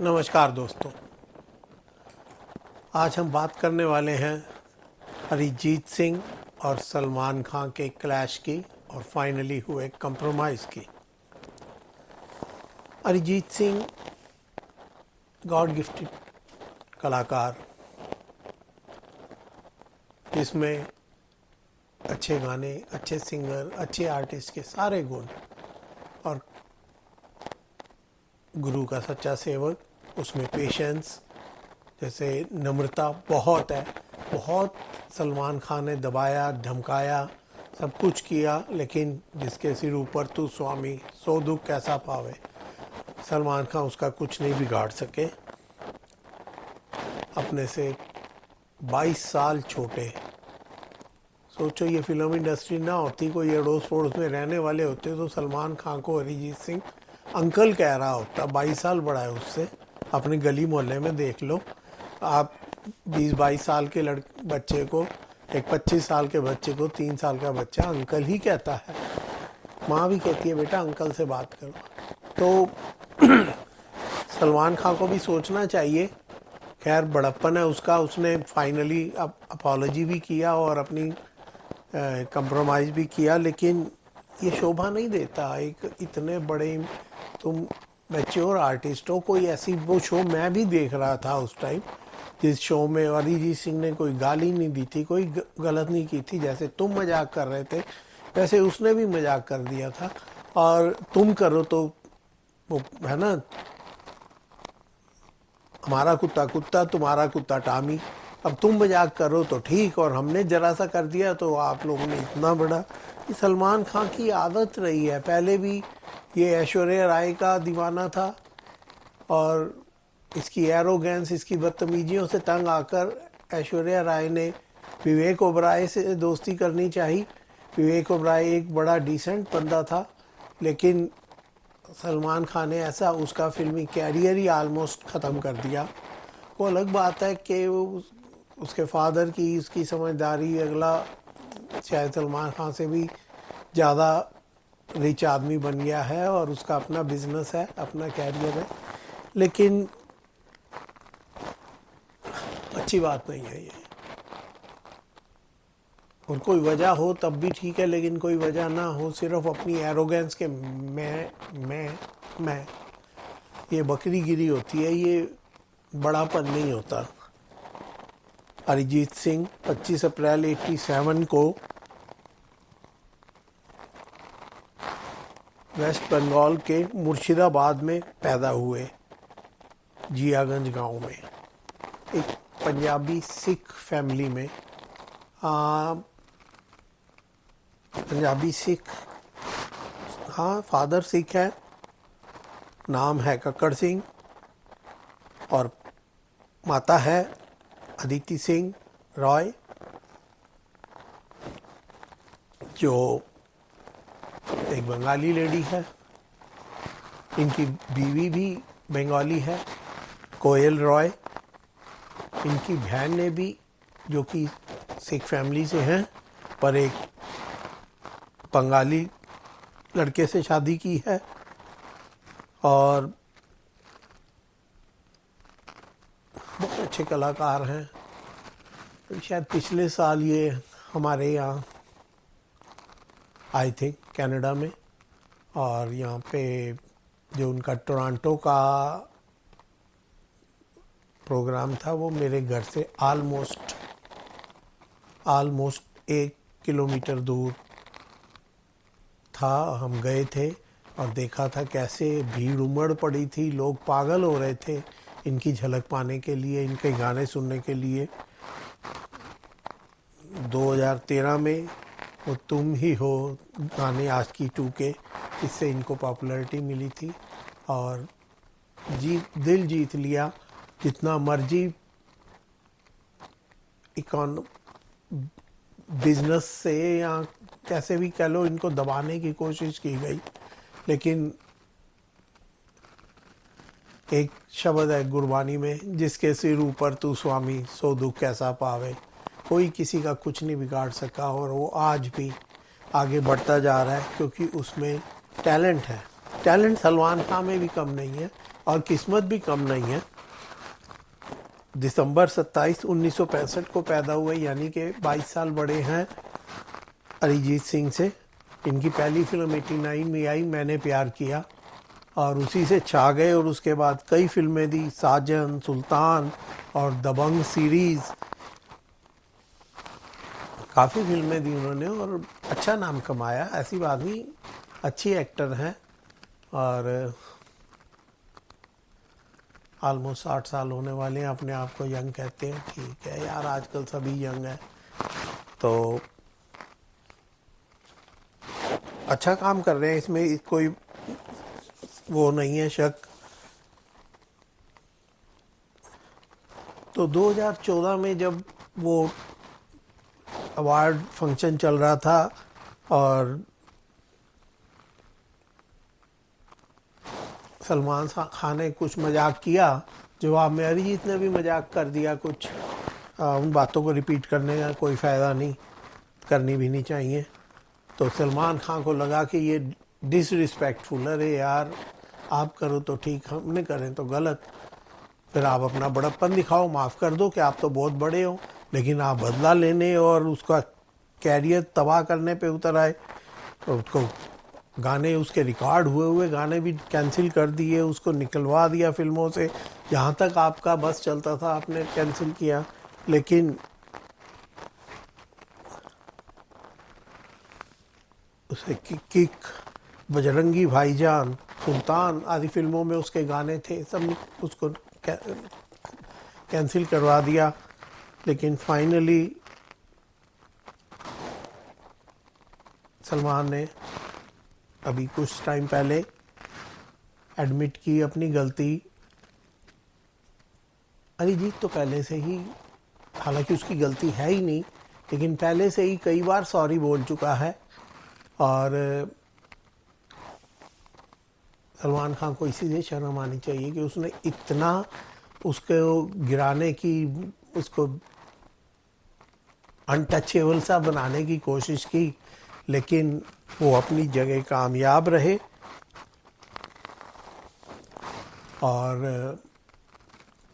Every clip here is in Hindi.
नमस्कार दोस्तों। आज हम बात करने वाले हैं अरिजीत सिंह और सलमान खान के क्लैश की और फाइनली हुए कंप्रोमाइज़ की। अरिजीत सिंह गॉड गिफ्टेड कलाकार, जिसमें अच्छे गाने, अच्छे सिंगर, अच्छे आर्टिस्ट के सारे गुण और गुरु का सच्चा सेवक, उसमें पेशेंस, जैसे नम्रता बहुत है। बहुत सलमान खान ने दबाया, धमकाया, सब कुछ किया, लेकिन जिसके सिर ऊपर तू स्वामी सो दुख कैसा पावे, सलमान खान उसका कुछ नहीं बिगाड़ सके। अपने से 22 साल छोटे, सोचो ये फिल्म इंडस्ट्री ना होती, कोई अड़ोस पड़ोस में रहने वाले होते तो सलमान खान को अरिजीत सिंह अंकल कह रहा होता। 22 साल बड़ा है उससे। अपने गली मोहल्ले में देख लो आप, 20-22 साल के बच्चे को, एक 25 साल के बच्चे को 3 साल का बच्चा अंकल ही कहता है। माँ भी कहती है बेटा अंकल से बात करो। तो सलमान खान को भी सोचना चाहिए। खैर बड़प्पन है उसका, उसने फाइनली अब अपॉलोजी भी किया और अपनी कंप्रोमाइज़ भी किया, लेकिन ये शोभा नहीं देता। एक इतने बड़े तुम मैच्योर आर्टिस्ट हो, कोई ऐसी, वो शो मैं भी देख रहा था उस टाइम, जिस शो में अरिजीत सिंह ने कोई गाली नहीं दी थी, कोई गलत नहीं की थी। जैसे तुम मजाक कर रहे थे वैसे उसने भी मजाक कर दिया था। और तुम करो तो वो है ना, हमारा कुत्ता कुत्ता, तुम्हारा कुत्ता टामी। अब तुम मजाक करो तो ठीक, और हमने जरा सा कर दिया तो आप लोगों ने इतना बड़ा। ये सलमान खान की आदत रही है। पहले भी ये ऐश्वर्या राय का दीवाना था, और इसकी एरोगेंस, इसकी बदतमीजियों से तंग आकर ऐश्वर्या राय ने विवेक ओबराय से दोस्ती करनी चाहिए। विवेक ओबराय एक बड़ा डिसेंट बंदा था, लेकिन सलमान खान ने ऐसा उसका फिल्मी कैरियर ही आलमोस्ट ख़त्म कर दिया। वो अलग बात है कि उसके फादर की, उसकी समझदारी, अगला शायद सलमान खान से भी ज़्यादा रिच आदमी बन गया है और उसका अपना बिजनेस है, अपना कैरियर है, लेकिन अच्छी बात नहीं है ये। और कोई वजह हो तब भी ठीक है, लेकिन कोई वजह ना हो, सिर्फ अपनी एरोगेंस के मैं ये बकरीगिरी होती है, ये बड़ापन नहीं होता। अरिजीत सिंह 25 अप्रैल 87 को वेस्ट बंगाल के मुर्शिदाबाद में पैदा हुए, जियागंज गांव में, एक पंजाबी सिख फैमिली में। पंजाबी सिख, हाँ, फादर सिख है, नाम है कक्कड़ सिंह, और माता है अदिति सिंह रॉय, जो एक बंगाली लेडी है। इनकी बीवी भी बंगाली है, कोयल रॉय। इनकी बहन ने भी, जो कि सिख फैमिली से हैं, पर एक बंगाली लड़के से शादी की है। और बहुत अच्छे कलाकार हैं। शायद पिछले साल ये हमारे यहाँ आए थे कनाडा में, और यहाँ पे जो उनका टोरंटो का प्रोग्राम था, वो मेरे घर से आलमोस्ट 1 किलोमीटर दूर था। हम गए थे और देखा था कैसे भीड़ उमड़ पड़ी थी, लोग पागल हो रहे थे इनकी झलक पाने के लिए, इनके गाने सुनने के लिए। 2013 में वो तुम ही हो गाने आशिकी 2 के, इससे इनको पॉपुलैरिटी मिली थी और दिल जीत लिया। जितना मर्जी बिजनेस से या कैसे भी कह लो, इनको दबाने की कोशिश की गई, लेकिन एक शब्द है गुरबानी में, जिसके सिर ऊपर तू स्वामी सो दुख कैसा पावे। कोई किसी का कुछ नहीं बिगाड़ सका, और वो आज भी आगे बढ़ता जा रहा है, क्योंकि उसमें टैलेंट है। टैलेंट सलमान खान में भी कम नहीं है, और किस्मत भी कम नहीं है। दिसंबर 27 1965 को पैदा हुए, यानी कि 22 साल बड़े हैं अरिजीत सिंह से। इनकी पहली फिल्म 89 में आई, मैंने प्यार किया, और उसी से छा गए। और उसके बाद कई फिल्में दी, साजन, सुल्तान और दबंग सीरीज़, काफ़ी फिल्में दी उन्होंने और अच्छा नाम कमाया, ऐसी बात नहीं, अच्छी एक्टर हैं। और ऑलमोस्ट 60 साल होने वाले हैं, अपने आप को यंग कहते हैं। ठीक है यार, आजकल सभी यंग हैं, तो अच्छा काम कर रहे हैं, इसमें कोई वो नहीं है शक। तो 2014 में जब वो अवार्ड फंक्शन चल रहा था और सलमान खान ने कुछ मजाक किया, जवाब में अरिजीत ने भी मजाक कर दिया कुछ। उन बातों को रिपीट करने का कोई फ़ायदा नहीं, करनी भी नहीं चाहिए। तो सलमान खान को लगा कि ये डिसरिस्पेक्टफुल है, अरे यार आप करो तो ठीक, हमने करें तो गलत। फिर आप अपना बड़प्पन दिखाओ, माफ़ कर दो कि आप तो बहुत बड़े हो, लेकिन आप बदला लेने और उसका कैरियर तबाह करने पे उतर आए। तो उसको गाने, उसके रिकॉर्ड हुए गाने भी कैंसिल कर दिए, उसको निकलवा दिया फिल्मों से। जहाँ तक आपका बस चलता था आपने कैंसिल किया। लेकिन उसे किक, बजरंगी भाईजान, सुल्तान आदि फिल्मों में उसके गाने थे, सब उसको कैंसिल करवा दिया। लेकिन फाइनली सलमान ने अभी कुछ टाइम पहले एडमिट की अपनी गलती। अरिजीत तो पहले से ही, हालांकि उसकी गलती है ही नहीं, लेकिन पहले से ही कई बार सॉरी बोल चुका है। और सलमान खान को इसी से शर्म आनी चाहिए कि उसने इतना उसको गिराने की, उसको अनटचेबल सा बनाने की कोशिश की, लेकिन वो अपनी जगह कामयाब रहे। और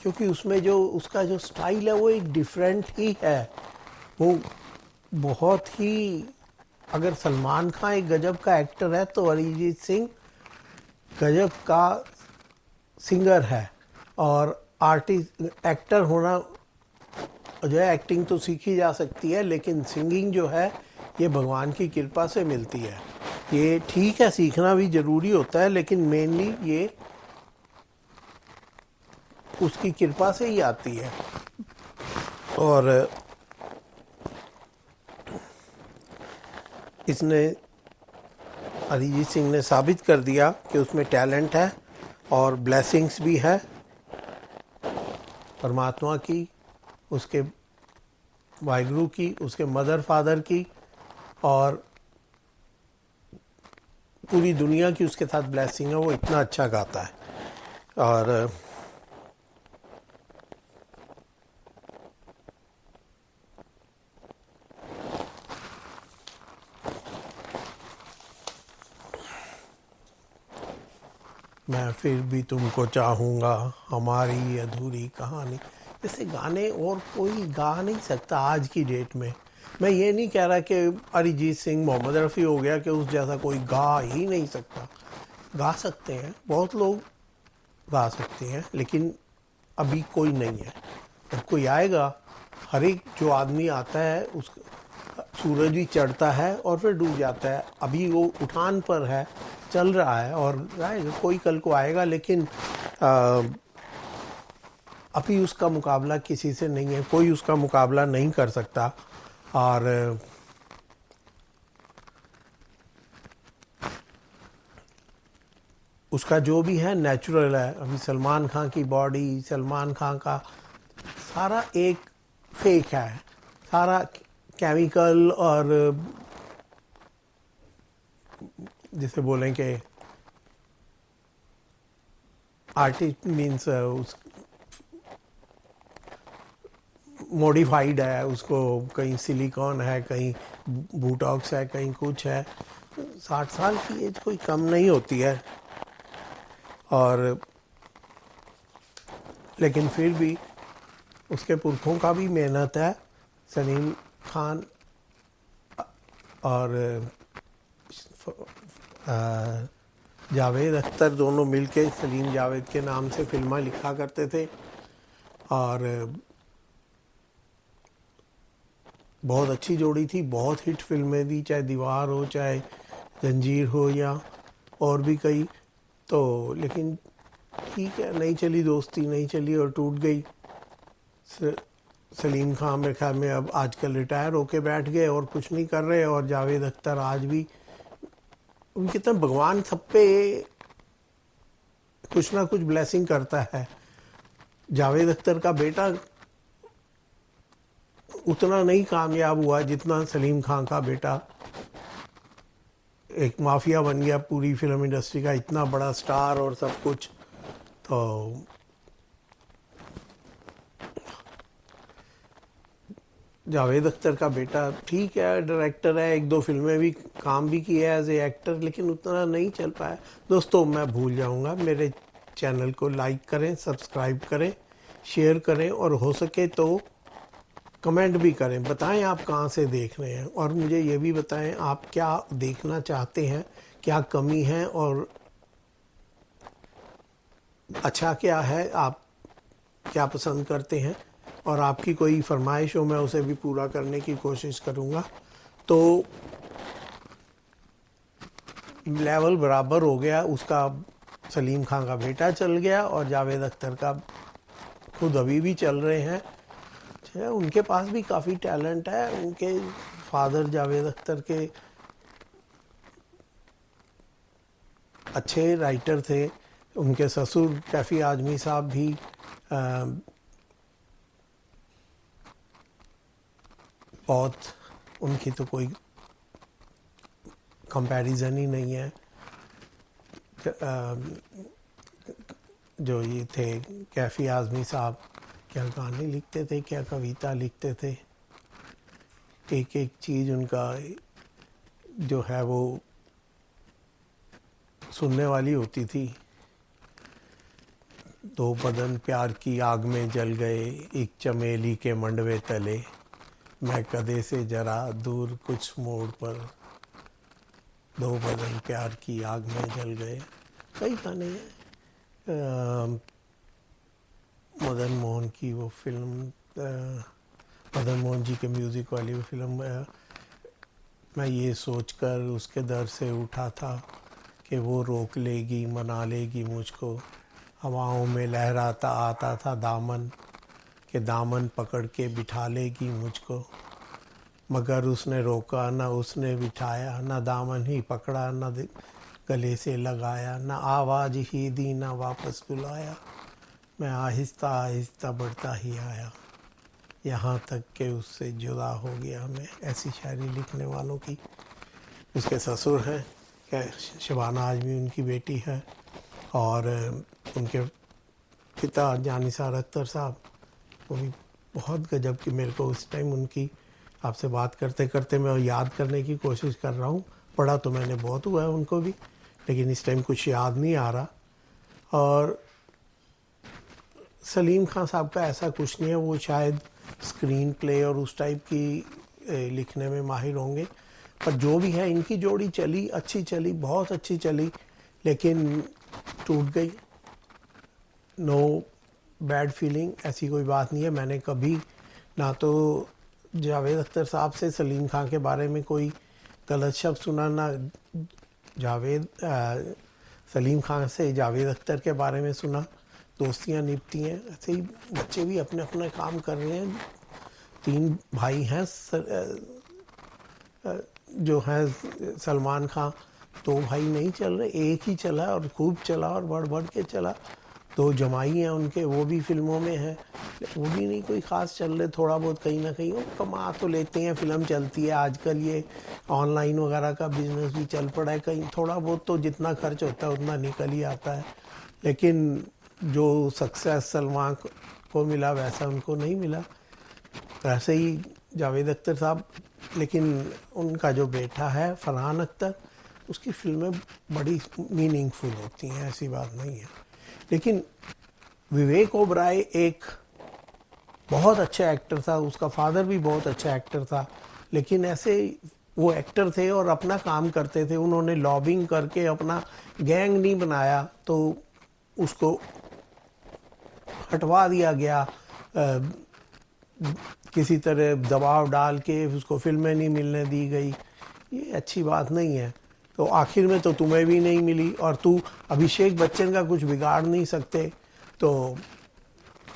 क्योंकि उसमें जो उसका जो स्टाइल है वो एक डिफरेंट ही है। वो बहुत ही, अगर सलमान खान एक गजब का एक्टर है तो अरिजीत सिंह गजब का सिंगर है। और आर्टिस्ट, एक्टर होना जो है, एक्टिंग तो सीखी जा सकती है, लेकिन सिंगिंग जो है ये भगवान की कृपा से मिलती है। ये ठीक है, सीखना भी ज़रूरी होता है, लेकिन मेनली ये उसकी कृपा से ही आती है। और इसने, अरिजीत सिंह ने साबित कर दिया कि उसमें टैलेंट है और ब्लेसिंग्स भी है परमात्मा की, उसके वाहिगुरु की, उसके मदर फादर की, और पूरी दुनिया की उसके साथ ब्लेसिंग है। वो इतना अच्छा गाता है। और मैं फिर भी तुमको चाहूँगा, हमारी अधूरी कहानी, जैसे गाने और कोई गा नहीं सकता आज की डेट में। मैं ये नहीं कह रहा कि अरिजीत सिंह, मोहम्मद रफ़ी हो गया कि उस जैसा कोई गा ही नहीं सकता। गा सकते हैं, बहुत लोग गा सकते हैं, लेकिन अभी कोई नहीं है। जब कोई आएगा, हर एक जो आदमी आता है उस, सूरज भी चढ़ता है और फिर डूब जाता है। अभी वो उठान पर है, चल रहा है, और आएगा, कोई कल को आएगा, लेकिन अभी उसका मुकाबला किसी से नहीं है, कोई उसका मुकाबला नहीं कर सकता। और उसका जो भी है नेचुरल है। अभी सलमान खान की बॉडी, सलमान खान का सारा एक फेक है, सारा केमिकल, और जिसे बोलें कि आर्टिस्ट मीन्स उस मॉडिफाइड है, उसको कहीं सिलिकॉन है, कहीं बोटॉक्स है, कहीं कुछ है। 60 साल की एज कोई कम नहीं होती है। और लेकिन फिर भी उसके पुरखों का भी मेहनत है। सलीम खान और जावेद अख्तर दोनों मिलके सलीम जावेद के नाम से फिल्में लिखा करते थे और बहुत अच्छी जोड़ी थी, बहुत हिट फिल्में दी, चाहे दीवार हो, चाहे जंजीर हो या और भी कई। तो लेकिन ठीक है, नहीं चली दोस्ती, नहीं चली और टूट गई। सलीम खान मेरे ख्याल में अब आजकल रिटायर होके बैठ गए और कुछ नहीं कर रहे, और जावेद अख्तर आज भी उनके तो भगवान सब पे कुछ ना कुछ ब्लेसिंग करता है। जावेद अख्तर का बेटा उतना नहीं कामयाब हुआ जितना सलीम खान का बेटा एक माफिया बन गया पूरी फिल्म इंडस्ट्री का, इतना बड़ा स्टार और सब कुछ। तो जावेद अख्तर का बेटा ठीक है, डायरेक्टर है, एक दो फिल्में भी काम भी की है एज ए एक्टर, लेकिन उतना नहीं चल पाया। दोस्तों मैं भूल जाऊंगा, मेरे चैनल को लाइक करें, सब्सक्राइब करें, शेयर करें और हो सके तो कमेंट भी करें, बताएं आप कहाँ से देख रहे हैं, और मुझे ये भी बताएं आप क्या देखना चाहते हैं, क्या कमी है और अच्छा क्या है, आप क्या पसंद करते हैं, और आपकी कोई फरमाइश हो मैं उसे भी पूरा करने की कोशिश करूँगा। तो लेवल बराबर हो गया, उसका सलीम खान का बेटा चल गया और जावेद अख्तर का खुद अभी भी चल रहे हैं। उनके पास भी काफ़ी टैलेंट है, उनके फादर जावेद अख्तर के अच्छे राइटर थे, उनके ससुर कैफ़ी आजमी साहब भी बहुत, उनकी तो कोई कंपैरिजन ही नहीं है। जो ये थे कैफ़ी आजमी साहब, क्या गाने लिखते थे, क्या कविता लिखते थे, एक एक चीज़ उनका जो है वो सुनने वाली होती थी। दो बदन प्यार की आग में जल गए, एक चमेली के मंडवे तले, मैं कदे से जरा दूर कुछ मोड़ पर, दो बदन प्यार की आग में जल गए। कई गाने हैं। मदन मोहन की वो फिल्म, मदन मोहन जी के म्यूज़िक वाली वो फिल्म, मैं ये सोचकर उसके दर से उठा था कि वो रोक लेगी, मना लेगी मुझको, हवाओं में लहराता आता था दामन, कि दामन पकड़ के बिठा लेगी मुझको, मगर उसने रोका न उसने बिठाया, न दामन ही पकड़ा न गले से लगाया, न आवाज़ ही दी न वापस बुलाया, मैं आहिस्ता आहिस्ता बढ़ता ही आया, यहाँ तक कि उससे जुदा हो गया मैं। ऐसी शायरी लिखने वालों की उसके ससुर हैं, क्या शबाना आजमी उनकी बेटी है, और उनके पिता जानिसार अख्तर साहब, वो भी बहुत गजब की, मेरे को उस टाइम उनकी आपसे बात करते करते मैं याद करने की कोशिश कर रहा हूँ। पढ़ा तो मैंने बहुत हुआ है उनको भी, लेकिन इस टाइम कुछ याद नहीं आ रहा। और सलीम खान साहब का ऐसा कुछ नहीं है, वो शायद स्क्रीन प्ले और उस टाइप की लिखने में माहिर होंगे, पर जो भी है इनकी जोड़ी चली, अच्छी चली, बहुत अच्छी चली, लेकिन टूट गई। नो बैड फीलिंग, ऐसी कोई बात नहीं है। मैंने कभी ना तो जावेद अख्तर साहब से सलीम खान के बारे में कोई गलत शब्द सुना, ना सलीम खान से जावेद अख्तर के बारे में सुना। दोस्तियां निभती हैं, ऐसे ही बच्चे भी अपने अपने काम कर रहे हैं। तीन भाई हैं जो हैं सलमान खान, दो भाई नहीं चल रहे, एक ही चला और खूब चला और बढ़ बढ़ के चला। दो जमाई हैं उनके, वो भी फिल्मों में हैं, वो भी नहीं कोई ख़ास चल रहे, थोड़ा बहुत कहीं ना कहीं वो कमा तो लेते हैं, फिल्म चलती है। आजकल ये ऑनलाइन वगैरह का बिजनेस भी चल पड़ा है, कहीं थोड़ा बहुत तो जितना खर्च होता है उतना निकल ही आता है, लेकिन जो सक्सेस सलमान को मिला वैसा उनको नहीं मिला। ऐसे ही जावेद अख्तर साहब, लेकिन उनका जो बेटा है फरहान अख्तर, उसकी फिल्में बड़ी मीनिंगफुल होती हैं, ऐसी बात नहीं है। लेकिन विवेक ओबराय एक बहुत अच्छा एक्टर था, उसका फादर भी बहुत अच्छा एक्टर था, लेकिन ऐसे वो एक्टर थे और अपना काम करते थे, उन्होंने लॉबिंग करके अपना गैंग नहीं बनाया, तो उसको हटवा दिया गया, किसी तरह दबाव डाल के उसको फिल्में नहीं मिलने दी गई। ये अच्छी बात नहीं है। तो आखिर में तो तुम्हें भी नहीं मिली, और तू अभिषेक बच्चन का कुछ बिगाड़ नहीं सकते, तो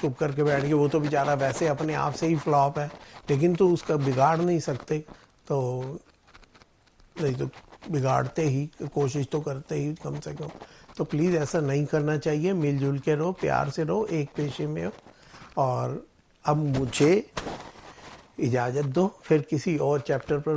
चुप करके बैठ गए। वो तो बेचारा वैसे अपने आप से ही फ्लॉप है, लेकिन तो उसका बिगाड़ नहीं सकते, तो नहीं तो बिगाड़ते ही, कोशिश तो करते ही कम से कम। तो प्लीज़ ऐसा नहीं करना चाहिए, मिलजुल के रहो, प्यार से रहो, एक पेशे में हो। और अब मुझे इजाज़त दो, फिर किसी और चैप्टर पर